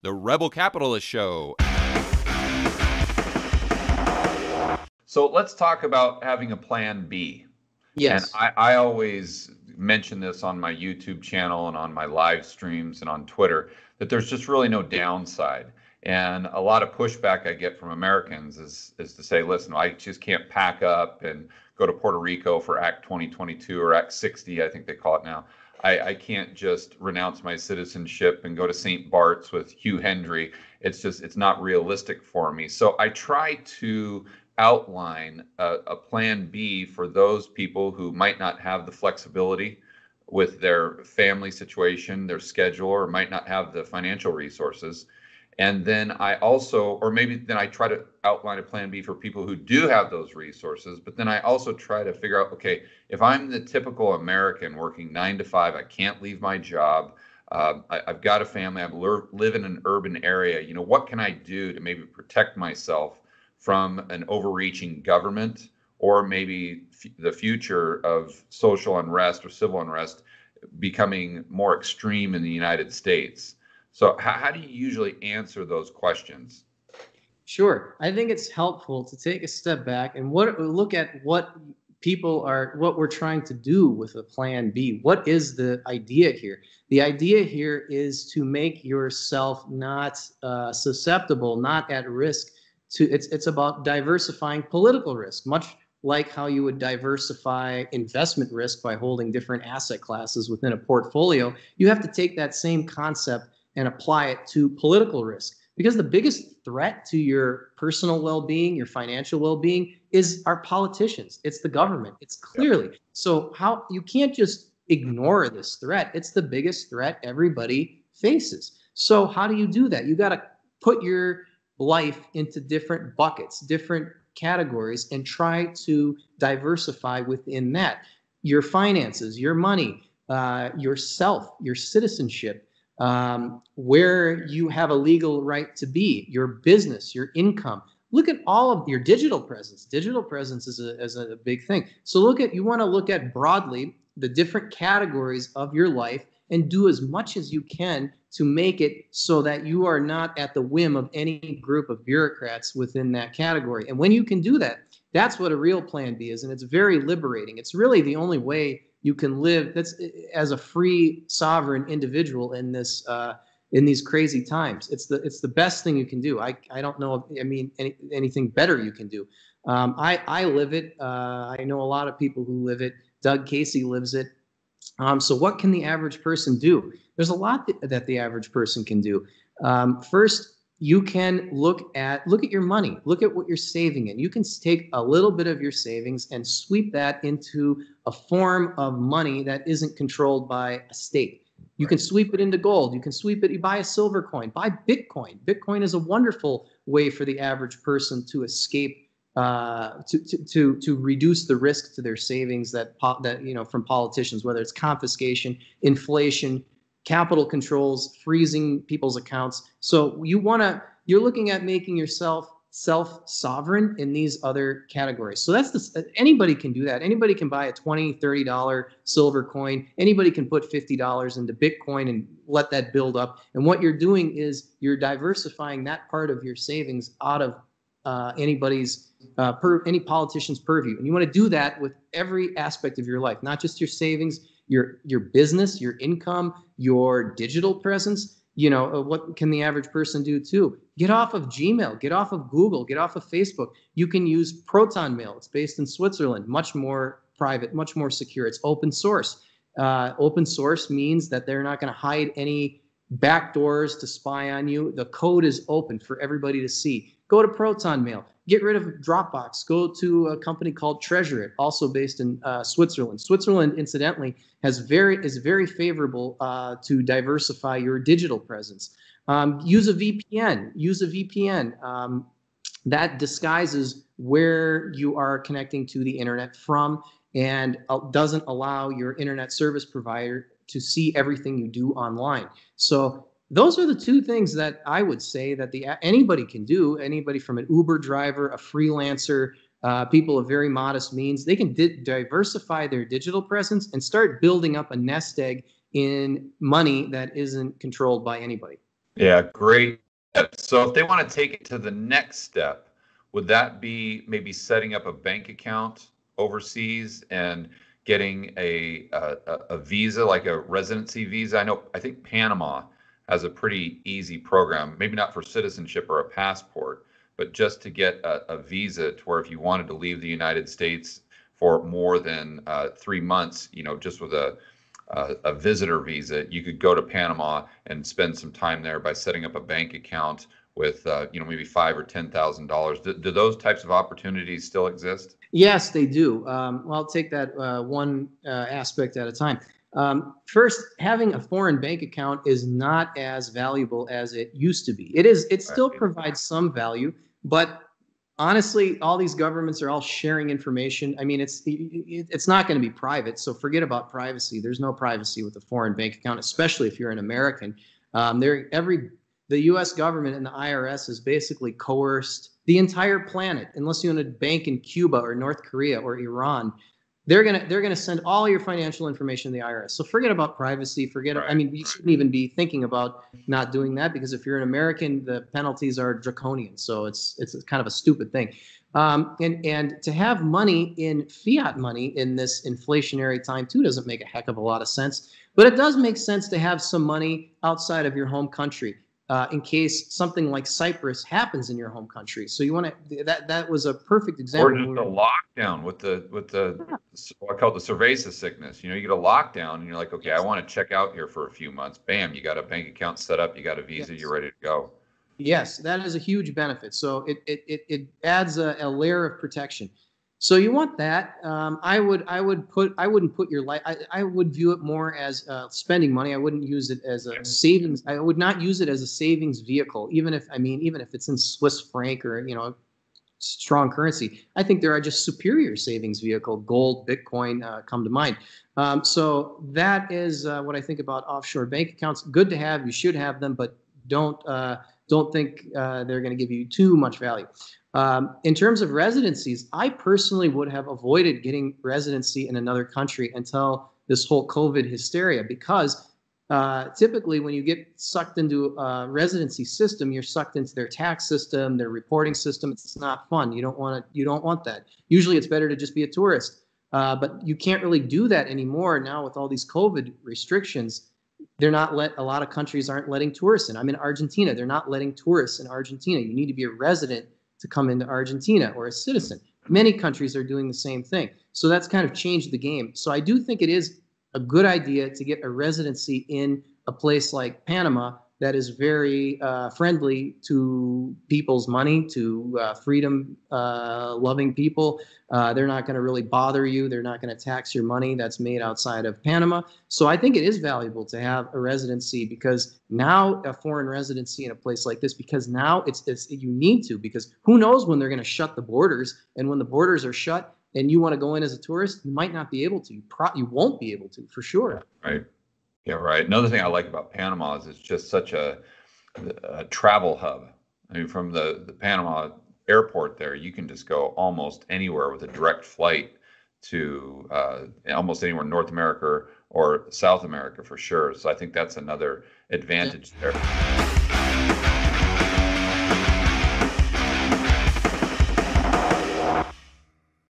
The Rebel Capitalist Show. So let's talk about having a plan B. Yes. And I always mention this on my YouTube channel and on my live streams and on Twitter, that there's just really no downside. And a lot of pushback I get from Americans is to say, listen, I just can't pack up and go to Puerto Rico for Act 2022 or Act 60, I think they call it now. I can't just renounce my citizenship and go to St. Bart's with Hugh Hendry. It's not realistic for me. So I try to outline a plan B for those people who might not have the flexibility with their family situation, their schedule, or might not have the financial resources. And then I also, or maybe then I try to outline a plan B for people who do have those resources, but then I also try to figure out, okay, if I'm the typical American working 9 to 5, I can't leave my job, I've got a family, I live in an urban area, what can I do to maybe protect myself from an overreaching government, or maybe the future of social unrest or civil unrest becoming more extreme in the United States? So how do you usually answer those questions? Sure. I think it's helpful to take a step back and look at what we're trying to do with a plan B. What is the idea here? The idea here is to make yourself not susceptible, not at risk it's about diversifying political risk, much like how you would diversify investment risk by holding different asset classes within a portfolio. You have to take that same concept and apply it to political risk, because the biggest threat to your personal well-being, your financial well-being, is our politicians. It's the government. It's clearly. So how you can't just ignore this threat. It's the biggest threat everybody faces. So how do you do that? You got to put your life into different buckets, different categories, and try to diversify within that. Your finances, your money, yourself, your citizenship, where you have a legal right to be, your business, your income. Look at all of your digital presence. Digital presence is a big thing. So you want to look at broadly the different categories of your life and do as much as you can to make it so that you are not at the whim of any group of bureaucrats within that category. And when you can do that, that's what a real plan B is. And it's very liberating. It's really the only way you can live as a free, sovereign individual in these crazy times. It's the best thing you can do. I don't know anything better you can do. I live it. I know a lot of people who live it. Doug Casey lives it. So what can the average person do? There's a lot that the average person can do. First, you can look at your money. Look at what you're saving in. You can take a little bit of your savings and sweep that into a form of money that isn't controlled by a state. You can sweep it into gold. You can sweep it. You buy a silver coin. Buy Bitcoin. Bitcoin is a wonderful way for the average person to escape, to reduce the risk to their savings that from politicians, whether it's confiscation, inflation, capital controls, freezing people's accounts. So you're looking at making yourself self-sovereign in these other categories. So anybody can do that. Anybody can buy a $20, $30 silver coin. Anybody can put $50 into Bitcoin and let that build up. And what you're doing is you're diversifying that part of your savings out of any politician's purview. And you want to do that with every aspect of your life, not just your savings, your business, your income, your digital presence. What can the average person do too? Get off of Gmail, get off of Google, get off of Facebook. You can use Proton Mail. It's based in Switzerland, much more private, much more secure. It's open source. Open source means that they're not going to hide any backdoors to spy on you. The code is open for everybody to see. Go to Proton Mail. Get rid of Dropbox. Go to a company called Treasure It, also based in Switzerland. Switzerland, incidentally, is very favorable to diversify your digital presence. Use a VPN. Use a VPN that disguises where you are connecting to the internet from and doesn't allow your internet service provider to see everything you do online. So those are the two things that I would say that anybody can do. Anybody from an Uber driver, a freelancer, people of very modest means, they can diversify their digital presence and start building up a nest egg in money that isn't controlled by anybody. Yeah, great. So if they want to take it to the next step, would that be maybe setting up a bank account overseas and getting a visa, like a residency visa? I think Panama has a pretty easy program, maybe not for citizenship or a passport, but just to get a visa to where if you wanted to leave the United States for more than 3 months, just with a visitor visa, you could go to Panama and spend some time there by setting up a bank account with maybe $5,000 or $10,000. Do those types of opportunities still exist? Yes, they do. Well, I'll take that one aspect at a time. First, having a foreign bank account is not as valuable as it used to be. It is. It still provides some value, but honestly, all these governments are all sharing information. I mean, it's not going to be private, so forget about privacy. There's no privacy with a foreign bank account, especially if you're an American. The U.S. government and the IRS has basically coerced the entire planet, unless you own a bank in Cuba or North Korea or Iran. They're gonna send all your financial information to the IRS. So forget about privacy. I mean, you shouldn't even be thinking about not doing that, because if you're an American, the penalties are draconian. So it's kind of a stupid thing. And to have money in fiat money in this inflationary time too doesn't make a heck of a lot of sense. But it does make sense to have some money outside of your home country. In case something like Cyprus happens in your home country. So you want to, that was a perfect example. Or just a lockdown with I call it the cerveza sickness. You get a lockdown and you're like, okay, I want to check out here for a few months. Bam, you got a bank account set up, you got a visa, Yes. you're ready to go. Yes, that is a huge benefit. So it adds a layer of protection. So you want that. I wouldn't put your life. I would view it more as spending money. I wouldn't use it as a savings. I would not use it as a savings vehicle, even if it's in Swiss franc or strong currency. I think there are just superior savings vehicle. Gold, Bitcoin come to mind. So that is what I think about offshore bank accounts. Good to have. You should have them, but don't think they're going to give you too much value. In terms of residencies, I personally would have avoided getting residency in another country until this whole COVID hysteria, because typically when you get sucked into a residency system, you're sucked into their tax system, their reporting system. It's not fun. You don't want that. Usually it's better to just be a tourist. But you can't really do that anymore now with all these COVID restrictions. A lot of countries aren't letting tourists in. I'm in Argentina. They're not letting tourists in Argentina. You need to be a resident to come into Argentina, or a citizen. Many countries are doing the same thing. So that's kind of changed the game. So I do think it is a good idea to get a residency in a place like Panama that is very friendly to people's money, to freedom loving people. They're not going to really bother you. They're not going to tax your money that's made outside of Panama. So I think it is valuable to have a residency, because now a foreign residency in a place like this, because now you need to, because who knows when they're going to shut the borders. And when the borders are shut and you want to go in as a tourist, you might not be able to. You won't be able to, for sure. Right. Yeah, right. Another thing I like about Panama is it's just such a travel hub. I mean, from the Panama airport there, you can just go almost anywhere with a direct flight to almost anywhere in North America or South America for sure. So I think that's another advantage there.